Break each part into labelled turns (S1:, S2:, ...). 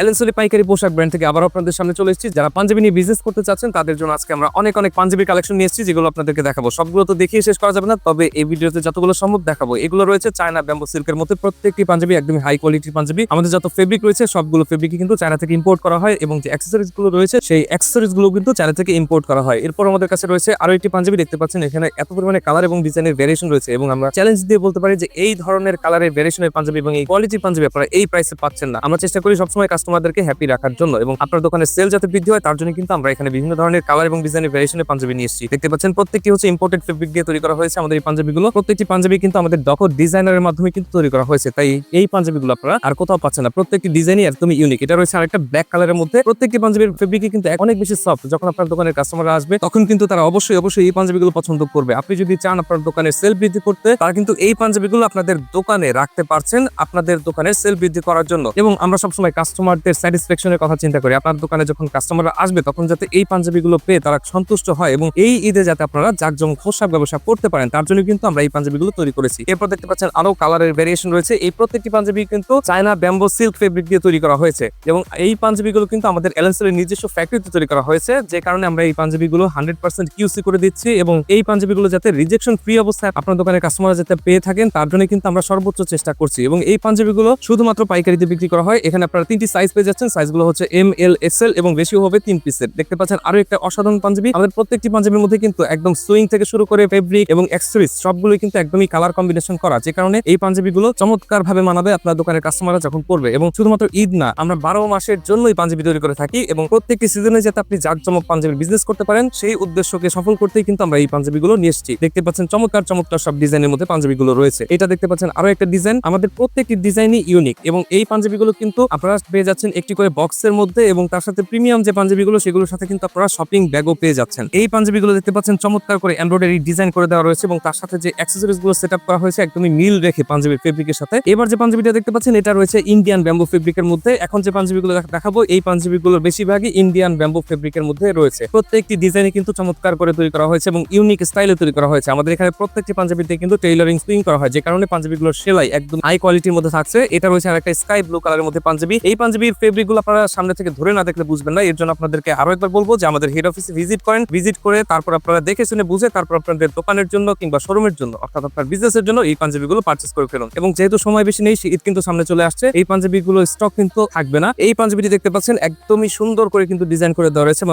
S1: এলেনসলি পাইকারি পোশাক ব্র্যান্ড থেকে আবার আপনাদের সামনে চলে এসেছি। যারা পাঞ্জাবি নিয়ে বিজনেস করতে চাচ্ছেন তাদের জন্য আজকে আমরা অনেক পাঞ্জাবি কালেকশন নিয়ে এসেছি, যেগুলো আপনাদেরকে দেখাবো। সবগুলো তো দেখিয়ে শেষ করা যাবে না, তবে এই ভিডিওতে যতগুলো সম্ভব দেখাবো। এগুলো রয়েছে চায়না ব্যাম্বো সিল্কের মধ্যে, প্রত্যেকটি পাঞ্জাবি একদমই হাই কোয়ালিটির পাঞ্জাবি। আমাদের যত ফেব্রিক রয়েছে সবগুলো ফেব্রিক কিন্তু চায়না থেকে ইম্পোর্ট করা হয়, এবং যে অ্যাক্সেসরিজ গুলো রয়েছে সেই অ্যাক্সেসরিজ গুলো কিন্তু চায়না থেকে ইম্পোর্ট করা হয়। এরপর আমাদের কাছে রয়েছে আরো একটি পাঞ্জাবি, দেখতে পাচ্ছেন এখানে এত পরিমাণে কালার এবং ডিজাইনের ভেরিয়েশন রয়েছে, এবং আমরা চ্যালেঞ্জ দিয়ে বলতে পারি যে এই ধরনের কালারের ভেরিয়েশনের পাঞ্জাবি এবং এই কোয়ালিটির পাঞ্জাবি আপনারা এই প্রাইসে পাচ্ছেন না। আমরা চেষ্টা করি সবসময় কাস্টমারদেরকে হ্যাপি রাখার জন্য, এবং আপনার দোকানের সেল যাতে বৃদ্ধি হয় তার জন্য কিন্তু আমরা এখানে বিভিন্ন ধরনের কালার এবং ডিজাইনের ভেরিয়েশনের পাঞ্জাবি নিয়ে এসেছি। দেখতে পাচ্ছেন প্রত্যেকটি হচ্ছে ইম্পোর্টেড ফেব্রিক দিয়ে তৈরি করা হয়েছে আমাদের এই পাঞ্জাবিগুলো। প্রত্যেকটি পাঞ্জাবি কিন্তু আমাদের দক্ষ ডিজাইনারের মাধ্যমে কিন্তু তৈরি করা হয়েছে, তাই এই পাঞ্জাবিগুলো আপনারা আর কোথাও পাচ্ছেন না। প্রত্যেকটি ডিজাইনই একদমই ইউনিক। এটা রয়েছে আরেকটা ব্ল্যাক কালারের মধ্যে। প্রত্যেকটি পাঞ্জাবির ফেব্রিকই কিন্তু অনেক বেশি সফট। যখন আপনার দোকানের কাস্টমাররা আসবে তখন কিন্তু তারা অবশ্যই এই পাঞ্জাবিগুলো পছন্দ করবে। আপনি যদি চান আপনার দোকানের সেল বৃদ্ধি করতে, তারা কিন্তু এই পাঞ্জাবিগুলো আপনাদের দোকানে রাখতে পারছেন আপনাদের দোকানের সেল বৃদ্ধি করার জন্য। এবং আমরা সবসময় কাস্টমারদের স্যাটিসফ্যাকশনের কথা চিন্তা করি। আপনার দোকানে যখন কাস্টমাররা আসবে তখন যাতে এই পাঞ্জাবিগুলো পেয়ে তারা সন্তুষ্ট হয়, এবং এই ঈদে যাতে আপনারা জাঁকজমক পোশাক ব্যবসা করতে পারেন তার জন্য কিন্তু আমরা এই পাঞ্জাবিগুলো তৈরি করেছি। এরপর দেখতে পাচ্ছেন আরো কালারের ভেরিয়েশন রয়েছে। এই প্রত্যেকটি পাঞ্জাবি কিন্তু চায়না ব্যাম্বো সিল্ক ফেব্রিক দিয়ে তৈরি করা হয়েছে, এবং এই পাঞ্জাবিগুলো কিন্তু আমাদের এলেনসলের নিজস্ব ফ্যাক্টরিতে তৈরি করা হয়েছে, যে কারণে আমরা এই পাঞ্জাবিগুলো 100% কিউসি করে দিচ্ছি, এবং এই পাঞ্জাবিগুলো যাতে রিজেকশন ফ্রি অবস্থায় আপনার দোকানের কাস্টমাররা যাতে পেয়ে থাকেন তার জন্য কিন্তু আমরা সর্বোচ্চ চেষ্টা করছি। এবং এই পাঞ্জাবিগুলো শুধুমাত্র পাইকারিতে বিক্রি করা হয়। এখানে আপনারা 3টি সাইজ পেয়ে যাচ্ছেন। সাইজগুলো হচ্ছে এম, এল, এক্সএল এবং বেশিও হবে 3 পিসের। দেখতে পাচ্ছেন আরো একটা অসাধারণ পাঞ্জাবি। আমাদের প্রত্যেকটি পাঞ্জাবির মধ্যে কিন্তু একদম সুইং থেকে শুরু করে ফেব্রিক এবং অ্যাক্সেসরিজ সবগুলোই কিন্তু একদমই কালার কম্বিনেশন করা, যে কারণে এই পাঞ্জাবিগুলো চমৎকার ভাবে মানাবে আপনার দোকানের কাস্টমাররা যখন পরবে। এবং শুধুমাত্র ঈদ না, আমরা 12 মাসের জন্যই পাঞ্জাবি তৈরি করে থাকি, এবং প্রত্যেকটি সিজনে যাতে আপনি জাঁকজমক পাঞ্জাবির বিজনেস করতে পারেন সেই উদ্দেশ্যকে সফল করতেই কিন্তু আমরা এই পাঞ্জাবিগুলো নিয়ে এসেছি। দেখতে পাচ্ছেন চমৎকার সব ডিজাইনের মধ্যে পাঞ্জাবিগুলো রয়েছে। এটা দেখতে পাচ্ছেন আরো একটা ডিজাইন। আমাদের প্রত্যেকটি ডিজাইনই ইউনিক, এবং এই পাঞ্জাবিগুলো কিন্তু আপনারা পেয়ে যাচ্ছেন একটি করে বক্সের মধ্যে, এবং তার সাথে প্রিমিয়াম যে পাঞ্জাবিগুলো সেগুলোর সাথে কিন্তু আপনারা শপিং ব্যাগও পেয়ে যাচ্ছেন। এই পাঞ্জাবিগুলো দেখতে পাচ্ছেন চমৎকার করে এমব্রয়ডারি ডিজাইন করে দেওয়া রয়েছে, এবং তার সাথে যে অ্যাক্সেসরিজ গুলো সেটআপ করা হয়েছে একদমই মিল রেখে পাঞ্জাবির ফেব্রিকের সাথে। এবার যে পাঞ্জাবিটা দেখতে পাচ্ছেন এটা রয়েছে ইন্ডিয়ান ব্যাম্বো ফেব্রিকের মধ্যে। এখন যে পাঞ্জাবিগুলো দেখাবো এই পাঞ্জাবিগুলোর বেশিরভাগই ইন্ডিয়ান ব্যাম্বো ফেব্রিকের মধ্যে রয়েছে। প্রত্যেকটি ডিজাইনে কিন্তু চমৎকার করে তৈরি করা হয়েছে এবং ইউনিক স্টাইলে তৈরি করা হয়েছে। আমাদের এখানে প্রত্যেকটি পাঞ্জাবিতে কিন্তু টেইলরিং সুইং করা হয়, যে কারণে পাঞ্জাবিগুলোর সেলাই একদম হাই কোয়ালিটির মধ্যে থাকছে। এটা রয়েছে আরেকটা স্কাই ব্লু কালারের মধ্যে পাঞ্জাবি। এই পাঞ্জাবির ফেব্রিকগুলো আপনারা সামনে থেকে ধরে না দেখলে বুঝবেন না। এর জন্য আপনাদেরকে আরো একবার বলবো যে আমাদের হেড অফিসে ভিজিট করেন। ভিজিট করে তারপর আপনারা দেখে শুনে বুঝে তারপর আপনাদের দোকানের জন্য কিংবা শোরুমের জন্য অর্থাৎ আপনার বিজনেসের জন্য এই পাঞ্জাবিগুলো পারচেজ করে ফেলুন। এবং যেহেতু সময় বেশি নেই, ঈদ কিন্তু সামনে চলে আসছে, এই পাঞ্জাবিগুলো স্টক কিন্তু থাকবে না। এই পাঞ্জাবিটি দেখতে পাচ্ছেন একদমই সুন্দর করে কিন্তু ডিজাইন করে দেওয়া রয়েছে।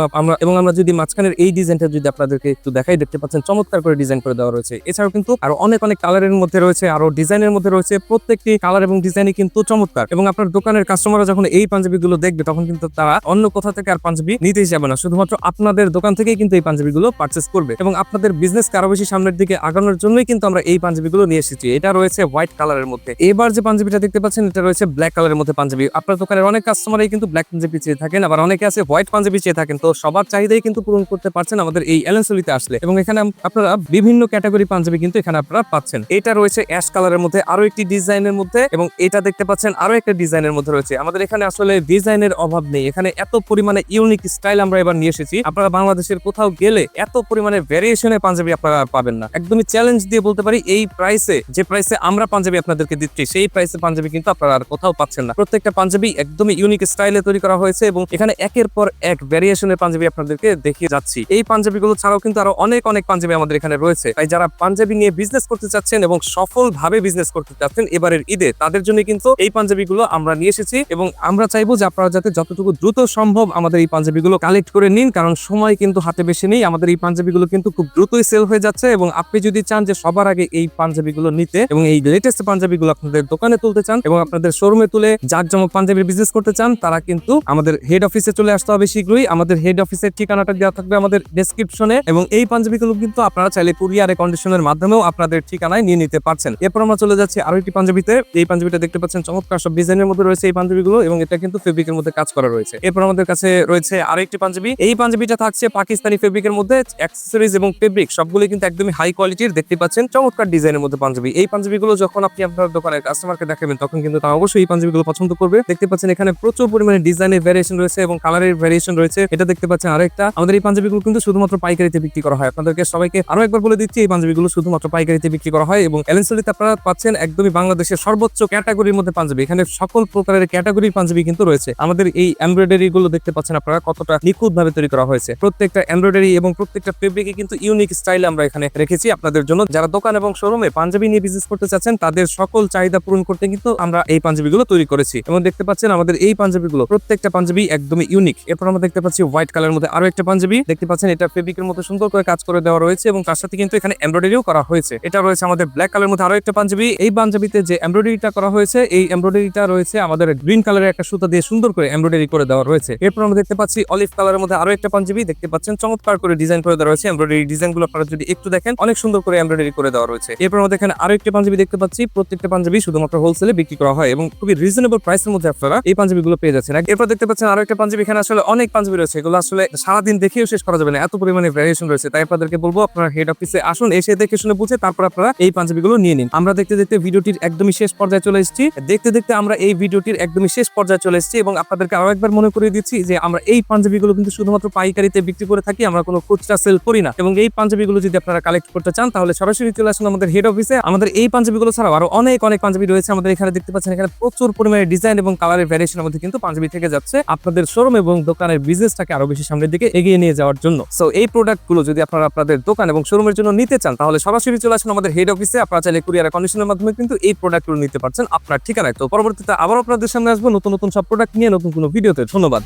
S1: আমরা যদি মাঝখানের এই ডিজাইনটা যদি আপনাদেরকে একটু দেখাই, দেখতে পাচ্ছেন চমৎকার করে ডিজাইন করে দেওয়া রয়েছে। এছাড়াও কিন্তু আরো অনেক কালারের মধ্যে রয়েছে, আরো ডিজাইনের মধ্যে রয়েছে। প্রত্যেকটি কালার এবং ডিজাইনই কিন্তু চমৎকার, এবং আপনার দোকানের কাস্টমাররা যখন এই পাঞ্জাবিগুলো দেখবে তখন কিন্তু তারা অন্য কোথা থেকে আর পাঞ্জাবি নিতেই যাবে না, শুধুমাত্র আপনাদের দোকান থেকেই কিন্তু এই পাঞ্জাবিগুলো পারচেজ করবে। এবং আপনাদের বিজনেসকে আরো বেশি সামনের দিকে আগানোর জন্যই কিন্তু আমরা এই পাঞ্জাবিগুলো নিয়ে এসেছি। এটা রয়েছে হোয়াইট কালারের মধ্যে। এবার যে পাঞ্জাবিটা দেখতে পাচ্ছেন এটা রয়েছে ব্ল্যাক কালারের মধ্যে পাঞ্জাবি। আপনার দোকানের অনেক কাস্টমারই কিন্তু ব্ল্যাক পাঞ্জাবি চেয়ে থাকেন, আবার অনেকে আছে হোয়াইট পাঞ্জাবি চেয়ে থাকেন। তো সবার চাহিদাই কিন্তু পূরণ করতে পারছেন আমাদের এই এলেনসলিতে আসলে। এবং এখানে আপনারা বিভিন্ন ক্যাটাগরি পাঞ্জাবি কিন্তু এখানে আপনারা পাচ্ছেন। এটা রয়েছে অ্যাশ কালারের মধ্যে আরো একটি ডিজাইনের মধ্যে, এবং এটা দেখতে পাচ্ছেন আরো একটা ডিজাইনের মধ্যে রয়েছে। আমাদের এখানে আসলে ডিজাইনের অভাব নেই, এখানে এত পরিমাণে ইউনিক স্টাইল আমরা এবার নিয়ে এসেছি। আপনারা বাংলাদেশের কোথাও গেলে এত পরিমাণে ভেরিয়েশনের পাঞ্জাবি আপনারা পাবেন না। একদমই চ্যালেঞ্জ দিয়ে বলতে পারি এই প্রাইসে, যে প্রাইসে আমরা পাঞ্জাবি আপনাদেরকে দিচ্ছি সেই প্রাইসে পাঞ্জাবি কিন্তু আপনারা আর কোথাও পাচ্ছেন না। প্রত্যেকটা পাঞ্জাবি একদমই ইউনিক স্টাইলে তৈরি করা হয়েছে, এবং এখানে একের পর এক ভেরিয়েশনের পাঞ্জাবি আপনাদেরকে দেখিয়ে যাচ্ছি। এই পাঞ্জাবিগুলো ছাড়াও কিন্তু আরো অনেক পাঞ্জাবি আমাদের এখানে রয়েছে। তাই যারা পাঞ্জাবি নিয়ে বিজনেস করতে চাচ্ছেন এবং সফলভাবে বিজনেস করতে চাচ্ছেন এবারের ঈদে, তাদের জন্য কিন্তু এই পাঞ্জাবিগুলো আমরা নিয়ে এসেছি। এবং আমরা চাইবো যে আপনারা যাতে যতটুকু দ্রুত সম্ভব আমাদের এই পাঞ্জাবিগুলো কালেক্ট করে নিন, কারণ সময় কিন্তু হাতে বেশি নেই। আমাদের এই পাঞ্জাবিগুলো কিন্তু খুব দ্রুতই সেল হয়ে যাচ্ছে, এবং আপনি যদি চান যে সবার আগে এই পাঞ্জাবিগুলো নিতে এবং এই লেটেস্ট পাঞ্জাবিগুলো আপনাদের দোকানে তুলতে চান এবং আপনাদের শোরুমে তুলে জাঁকজমক পাঞ্জাবির বিজনেস করতে চান, তারা কিন্তু আমাদের হেড অফিসে চলে আসতে হবে শীঘ্রই। আমাদের হেড অফিসের ঠিকানাটা দেওয়া থাকবে আমাদের ডেসক্রিপশনে, এবং এই পাঞ্জাবিগুলো কিন্তু আপনারা চাইলে কুরিয়ারে কন্ডিশনের মাধ্যমেও আপনাদের ঠিকানায় নিয়ে নিতে পারছেন। এরপর আমরা চলে যাচ্ছি আরো একটি পাঞ্জাবিতে। এই পাঞ্জাবিটা দেখতে পাচ্ছেন চমৎকার সব ডিজাইনের মধ্যে রয়েছে এই পাঞ্জাবিগুলো, এবং এটা কিন্তু ফেব্রিকের মধ্যে কাজ করা রয়েছে। এরপর আমাদের কাছে রয়েছে আরো একটি পাঞ্জাবি। এই পাঞ্জাবিটা থাকছে পাকিস্তানি ফেব্রিকের মধ্যে। অ্যাক্সেসরিজ এবং ফেব্রিক সবগুলো কিন্তু একদমই হাই কোয়ালিটির। দেখতে পাচ্ছেন চমৎকার ডিজাইনের মধ্যে পাঞ্জাবি। এই পাঞ্জাবিগুলো যখন আপনি আপনার দোকানের কাস্টমারকে দেখাবেন তখন কিন্তু তারা অবশ্যই এই পাঞ্জাবিগুলো পছন্দ করবে। দেখতে পাচ্ছেন এখানে প্রচুর পরিমাণে ডিজাইনের ভেরিয়েশন রয়েছে এবং কালারের ভেরিয়েশন রয়েছে। এটা দেখতে পাচ্ছেন আরেকটা। আমাদের এই পাঞ্জাবিগুলো কিন্তু শুধুমাত্র পাইকারিতে বিক্রি করা হয়। আপনাদেরকে সবাইকে আরো একবার বলে দিচ্ছি, এই পাঞ্জাবিগুলো শুধুমাত্র পাইকারিতে বিক্রি করা হয়, এবং এলেনসলিতে আপনারা পাচ্ছেন একদমই বাংলাদেশের সর্বোচ্চ ক্যাটাগরির মধ্যে পাঞ্জাবি। এখানে সকল প্রকারের ক্যাটাগরির পাঞ্জাবি পাঞ্জাবি কিন্তু রয়েছে। আমাদের এই এমব্রয়ডারি গুলো দেখতে পাচ্ছেন আপনারা কতটা নিখুঁত ভাবে তৈরি করা হয়েছে। প্রত্যেকটা এমব্রয়ডারি এবং প্রত্যেকটা ফেব্রিকে কিন্তু ইউনিক স্টাইলে আমরা এখানে রেখেছি আপনাদের জন্য। যারা দোকান এবং শোরুমে পাঞ্জাবি নিয়ে বিজনেস করতে চাচ্ছেন তাদের সকল চাহিদা পূরণ করতে কিন্তু আমরা এই পাঞ্জাবিগুলো তৈরি করেছি। এবং দেখতে পাচ্ছেন আমাদের এই পাঞ্জাবিগুলো প্রত্যেকটা পাঞ্জাবি একদমই ইউনিক। এরপর আমরা দেখতে পাচ্ছি হোয়াইট কালারের মধ্যে আরো একটা পাঞ্জাবি, দেখতে পাচ্ছেন এটা ফেব্রিকের মধ্যে সুন্দর করে কাজ করে দেওয়া রয়েছে এবং তার সাথে কিন্তু এখানে এমব্রয়ডারিও করা হয়েছে। এটা রয়েছে আমাদের ব্ল্যাক কালারের মধ্যে আরো একটা পাঞ্জাবি। এই পাঞ্জাবিতে যে এমব্রয়ডারিটা করা হয়েছে এই এমব্রয়ডারিটা রয়েছে আমাদের গ্রিন কালারের একটা সুতা দিয়ে সুন্দর করে এমব্রয়ডারি করে দেওয়া রয়েছে। এরপর আমরা দেখতে পাচ্ছি অলিভ কালারের মধ্যে আরো একটা পাঞ্জাবি, দেখতে পাচ্ছেন চমৎকার করে ডিজাইন করে দেওয়া রয়েছে। এমব্রয়ডারি ডিজাইনগুলো আপনারা যদি একটু দেখেন অনেক সুন্দর করে এমব্রয়ডারি করে দেওয়া রয়েছে। এরপর আমাদের এখানে আরো একটা পাঞ্জাবি দেখতে পাচ্ছি। প্রত্যেকটা পাঞ্জাবি শুধুমাত্র হোলসেলে বিক্রি করা হয় এবং খুবই রিজনেবল প্রাইসের মধ্যে আপনারা এই পাঞ্জাবিগুলো পেয়ে যাচ্ছেন। এরপর দেখতে পাচ্ছেন আরো একটা পাঞ্জাবি, এখানে আসলে অনেক পাঞ্জাবি রয়েছে, এগুলো আসলে সারাদিন দেখেও শেষ করা যাবে না, এত পরিমাণে ভ্যারিয়েশন রয়েছে। তাই আপনাদেরকে বলবো আপনারা হেড অফিসে আসুন, এসে দেখে শুনে বুঝে তারপর আপনারা এই পাঞ্জাবিগুলো নিয়ে নিন। আমরা দেখতে দেখতে ভিডিওটির একদমই শেষ পর্যায়ে চলে এসেছি। দেখতে দেখতে আমরা এই ভিডিওটির একদমই শেষ পর্যায়ে চলে এসেছি এবং আপনাদেরকে আরো একবার মনে করিয়ে দিচ্ছি যে আমরা এই পাঞ্জাবিগুলো কিন্তু শুধুমাত্র পাইকারিতে বিক্রি করে থাকি, আমরা কোনো খুচরা সেল করি না। এবং এই পাঞ্জাবিগুলো যদি আপনারা কালেক্ট করতে চান তাহলে সরাসরি চলে আসুন আমাদের হেড অফিসে। আমাদের এই পাঞ্জাবিগুলো ছাড়াও আরো অনেক পাঞ্জাবি রয়েছে আমাদের এখানে, দেখতে পাচ্ছেন এখানে প্রচুর পরিমাণে ডিজাইন এবং কালারের ভ্যারিয়েশনের মধ্যে কিন্তু পাঞ্জাবি থেকে যাচ্ছে আপনাদের শোরুম এবং দোকানের বিজনেসটাকে আরো বেশি সামনের দিকে এগিয়ে নিয়ে যাওয়ার জন্য। সো এই প্রোডাক্টগুলো যদি আপনারা আপনাদের দোকান এবং শোরুমের জন্য নিতে চান তাহলে সরাসরি চলে আসুন আমাদের হেড অফিসে। আপনারা চাইলে কুরিয়ার কন্ডিশনের মাধ্যমে কিন্তু এই প্রোডাক্টগুলো নিতে পারছেন আপনার ঠিকানায়। তো পরবর্তীতে আবার আপনাদের সামনে আসবো নতুন সব প্রোডাক্ট নিয়ে নতুন কোনো ভিডিওতে। ধন্যবাদ।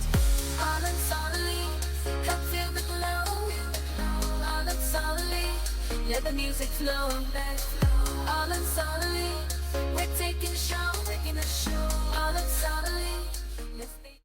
S2: Let the music flow, all and suddenly we're taking show.